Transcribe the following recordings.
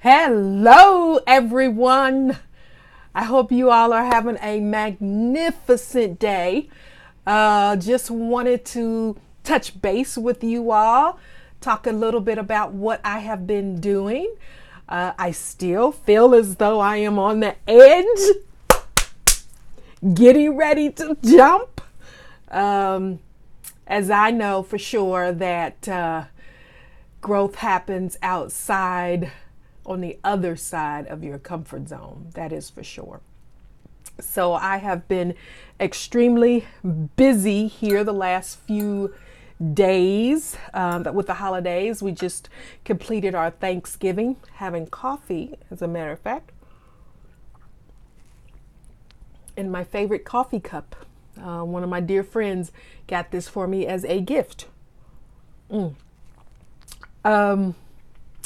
Hello, everyone. I hope you all are having a magnificent day. Just wanted to touch base with you all, talk a little bit about what I have been doing. I still feel as though I am on the edge, getting ready to jump. As I know for sure that growth happens outside, on the other side of your comfort zone. That is for sure. So I have been extremely busy here the last few days with the holidays. We just completed our Thanksgiving, having coffee, as a matter of fact, in my favorite coffee cup. One of my dear friends got this for me as a gift.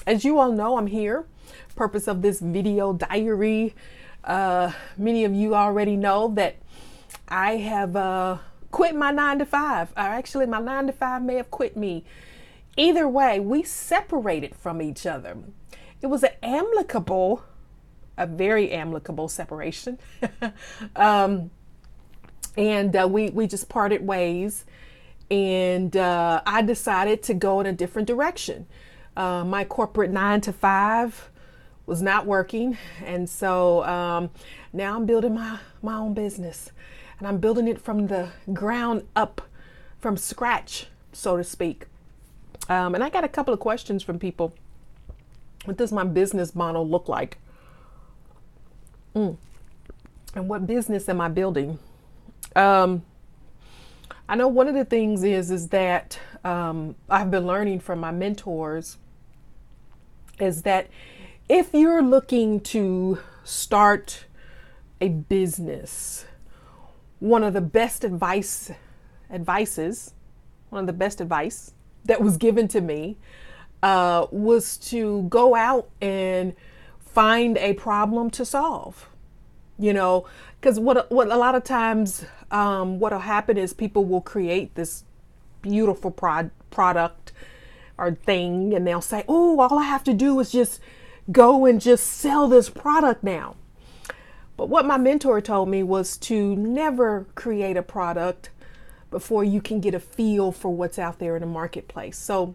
As you all know, I'm here. Purpose of this video diary. Many of you already know that I have quit my 9-to-5. Or actually, my 9-to-5 may have quit me. Either way, we separated from each other. It was a very amicable separation. And we just parted ways. And I decided to go in a different direction. My corporate 9-to-5 was not working. And so now I'm building my own business, and I'm building it from the ground up, from scratch, so to speak. And I got a couple of questions from people. What does my business model look like? And what business am I building? I know one of the things is that I've been learning from my mentors is that if you're looking to start a business, one of the best advice that was given to me was to go out and find a problem to solve. You know, because what a lot of times what'll happen is people will create this beautiful product or thing, and they'll say, "Oh, all I have to do is just go and just sell this product now." But what my mentor told me was to never create a product before you can get a feel for what's out there in the marketplace. So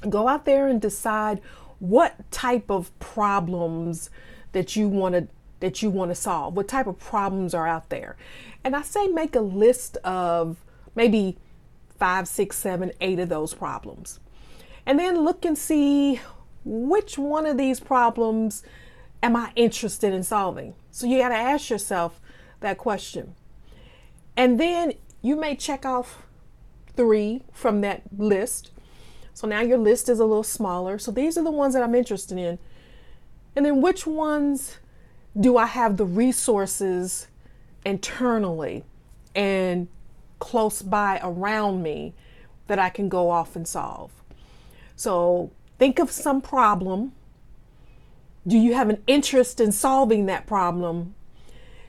go out there and decide what type of problems that you want to solve. What type of problems are out there? And I say make a list of maybe 5, 6, 7, 8 of those problems. And then look and see which one of these problems am I interested in solving? So you got to ask yourself that question. And then you may check off 3 from that list. So now your list is a little smaller. So these are the ones that I'm interested in. And then which ones do I have the resources internally and close by around me that I can go off and solve? So think of some problem. Do you have an interest in solving that problem?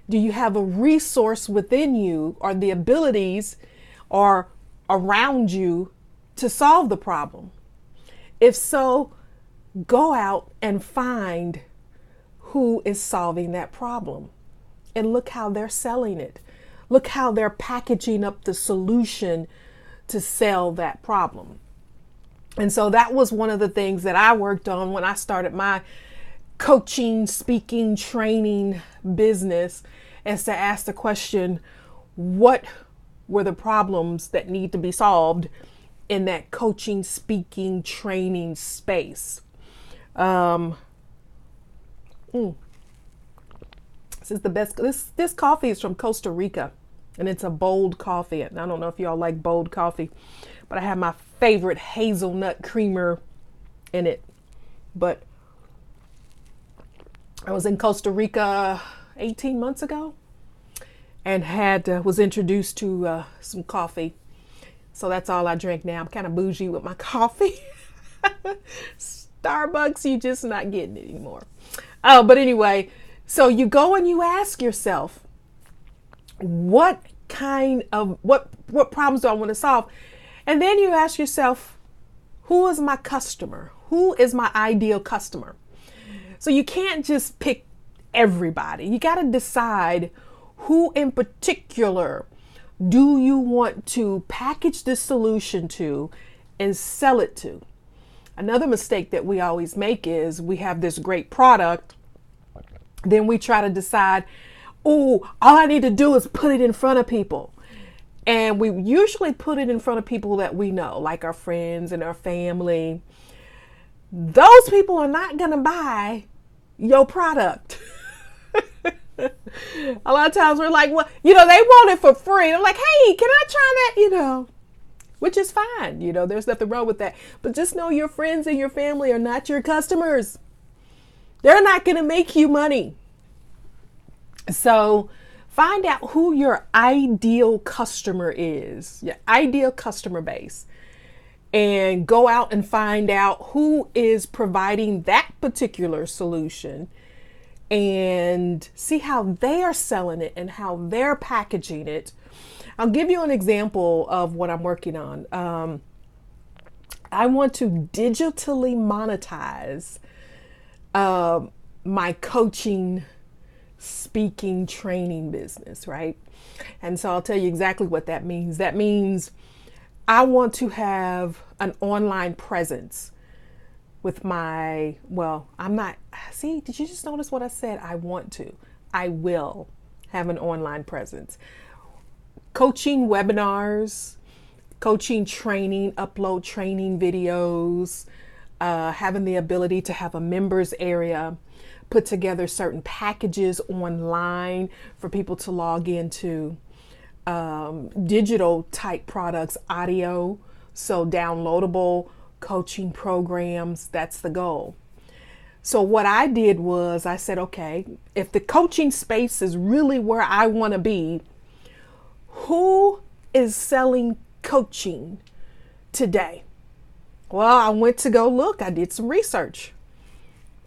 Do you have a resource within you or the abilities or around you to solve the problem? If so, go out and find who is solving that problem, and look how they're selling it. Look how they're packaging up the solution to sell that problem. And so that was one of the things that I worked on when I started my coaching, speaking, training business, is to ask the question, what were the problems that need to be solved in that coaching, speaking, training space? This is the best. This coffee is from Costa Rica, and it's a bold coffee. And I don't know if y'all like bold coffee, but I have my favorite hazelnut creamer in it. But I was in Costa Rica 18 months ago and was introduced to some coffee. So that's all I drink now. I'm kind of bougie with my coffee. Starbucks, you just not getting it anymore. But anyway, so you go and you ask yourself, what problems do I want to solve? And then you ask yourself, who is my customer? Who is my ideal customer? So you can't just pick everybody. You got to decide who in particular do you want to package this solution to and sell it to. Another mistake that we always make is we have this great product, then we try to decide, oh, all I need to do is put it in front of people. And we usually put it in front of people that we know, like our friends and our family. Those people are not going to buy your product. A lot of times we're like, well, they want it for free. They're like, hey, can I try that? Which is fine. There's nothing wrong with that. But just know your friends and your family are not your customers. They're not going to make you money. So find out who your ideal customer is, your ideal customer base, and go out and find out who is providing that particular solution and see how they are selling it and how they're packaging it. I'll give you an example of what I'm working on. I want to digitally monetize my coaching, speaking, training business, right? And so I'll tell you exactly what that means. That means I want to have an online presence with did you just notice what I said? I will have an online presence. Coaching webinars, coaching training, upload training videos, having the ability to have a members area, put together certain packages online for people to log into, digital type products, audio, so downloadable coaching programs. That's the goal. So what I did was I said, okay, if the coaching space is really where I want to be, who is selling coaching today? Well, I went to go look. I did some research.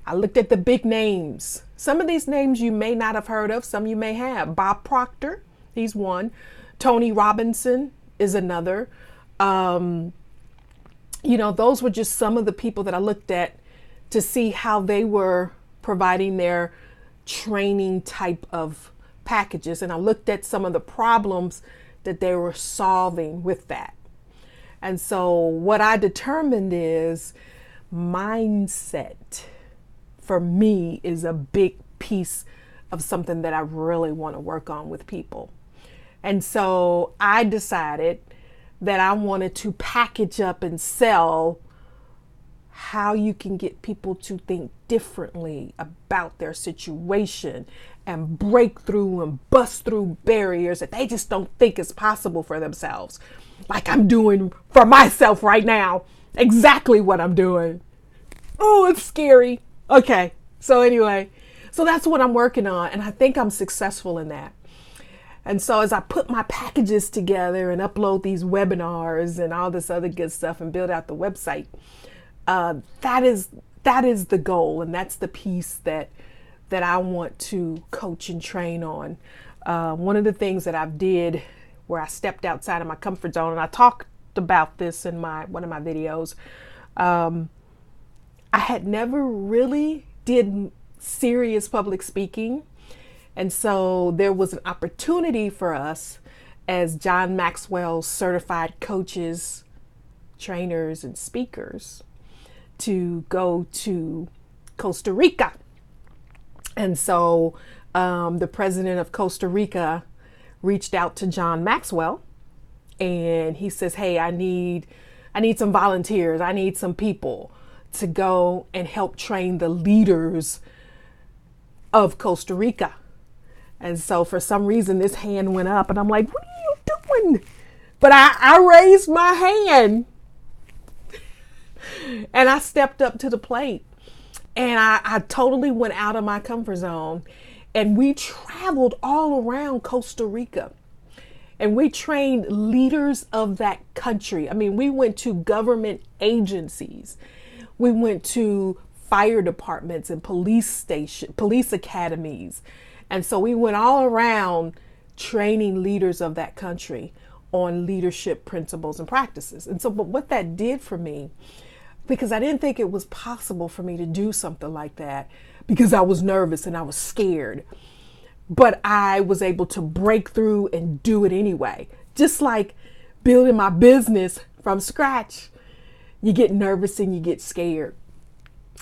I looked at the big names. Some of these names you may not have heard of, some you may have. Bob Proctor, he's one. Tony Robinson is another. Those were just some of the people that I looked at to see how they were providing their training type of packages. And I looked at some of the problems that they were solving with that. And so what I determined is mindset for me is a big piece of something that I really want to work on with people. And so I decided that I wanted to package up and sell how you can get people to think differently about their situation and break through and bust through barriers that they just don't think is possible for themselves. Like I'm doing for myself right now, exactly what I'm doing. Oh, it's scary. Okay. So anyway, that's what I'm working on. And I think I'm successful in that. And so as I put my packages together and upload these webinars and all this other good stuff and build out the website, that is the goal. And that's the piece that I want to coach and train on. One of the things that I've did where I stepped outside of my comfort zone, and I talked about this in one of my videos, I had never really did serious public speaking. And so there was an opportunity for us as John Maxwell certified coaches, trainers, and speakers to go to Costa Rica. And so the president of Costa Rica reached out to John Maxwell and he says, hey, I need some volunteers. I need some people to go and help train the leaders of Costa Rica. And so for some reason, this hand went up and I'm like, what are you doing? But I raised my hand and I stepped up to the plate and I totally went out of my comfort zone. And we traveled all around Costa Rica and we trained leaders of that country. I mean, we went to government agencies. We went to fire departments and police academies. And so we went all around training leaders of that country on leadership principles and practices. And so, but what that did for me, because I didn't think it was possible for me to do something like that because I was nervous and I was scared. But I was able to break through and do it anyway. Just like building my business from scratch. You get nervous and you get scared.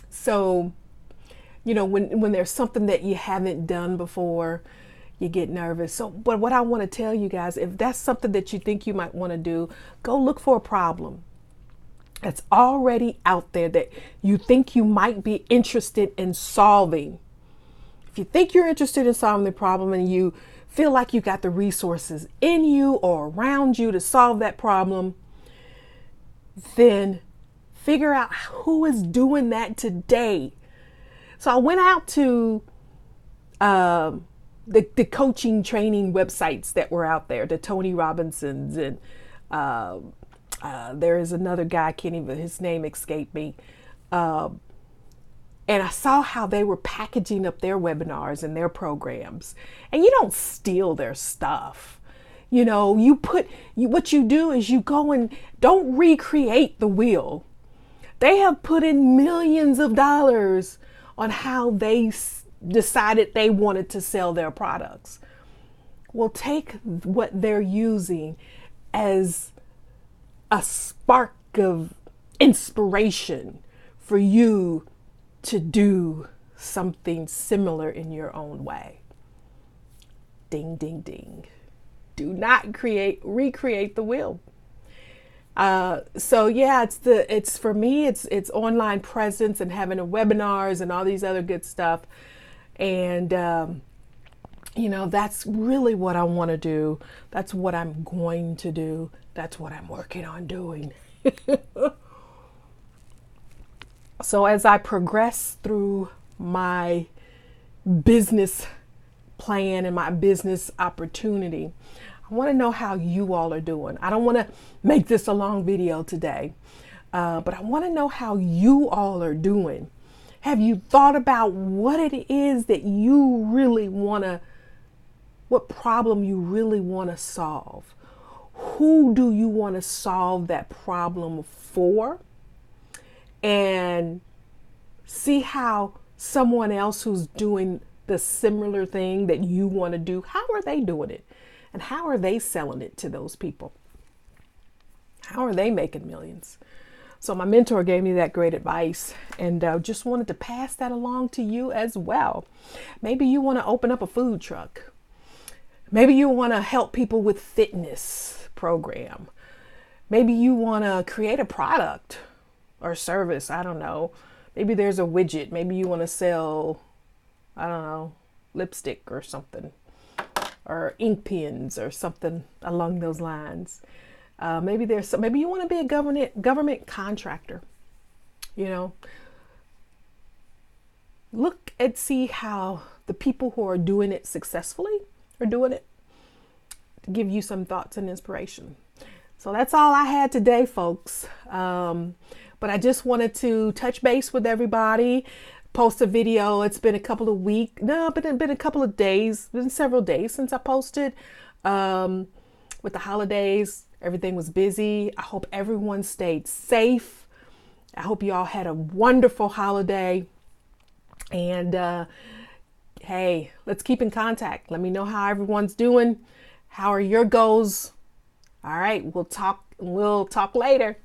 So, when there's something that you haven't done before, you get nervous. So, but what I want to tell you guys, if that's something that you think you might want to do, go look for a problem that's already out there that you think you might be interested in solving. If you think you're interested in solving the problem and you feel like you got the resources in you or around you to solve that problem, then figure out who is doing that today. So I went out to the coaching training websites that were out there, the Tony Robinsons, and there is another guy, I can't even, his name escaped me. And I saw how they were packaging up their webinars and their programs. And you don't steal their stuff. What you do is you go and don't recreate the wheel. They have put in millions of dollars on how they decided they wanted to sell their products. Well, take what they're using as a spark of inspiration for you to do something similar in your own way. Ding, ding, ding. Do not recreate the wheel. So yeah, it's for me, it's online presence and having webinars and all these other good stuff. And, that's really what I want to do. That's what I'm going to do. That's what I'm working on doing. So as I progress through my business plan and my business opportunity, I want to know how you all are doing. I don't want to make this a long video today, but I want to know how you all are doing. Have you thought about what it is that you really want to, what problem you really want to solve? Who do you want to solve that problem for? And see how someone else who's doing the similar thing that you want to do, how are they doing it? And how are they selling it to those people? How are they making millions? So my mentor gave me that great advice, and just wanted to pass that along to you as well. Maybe you want to open up a food truck. Maybe you want to help people with fitness program. Maybe you want to create a product or service. I don't know. Maybe there's a widget. Maybe you want to sell, I don't know, lipstick or something, or ink pens or something along those lines. Maybe you want to be a government contractor. Look and see how the people who are doing it successfully are doing it, to give you some thoughts and inspiration. So that's all I had today, folks. But I just wanted to touch base with everybody, post a video. It's been a couple of weeks. No, but it's been a couple of days, been several days since I posted. With the holidays, everything was busy. I hope everyone stayed safe. I hope you all had a wonderful holiday. And hey, let's keep in contact. Let me know how everyone's doing. How are your goals? All right, we'll talk later.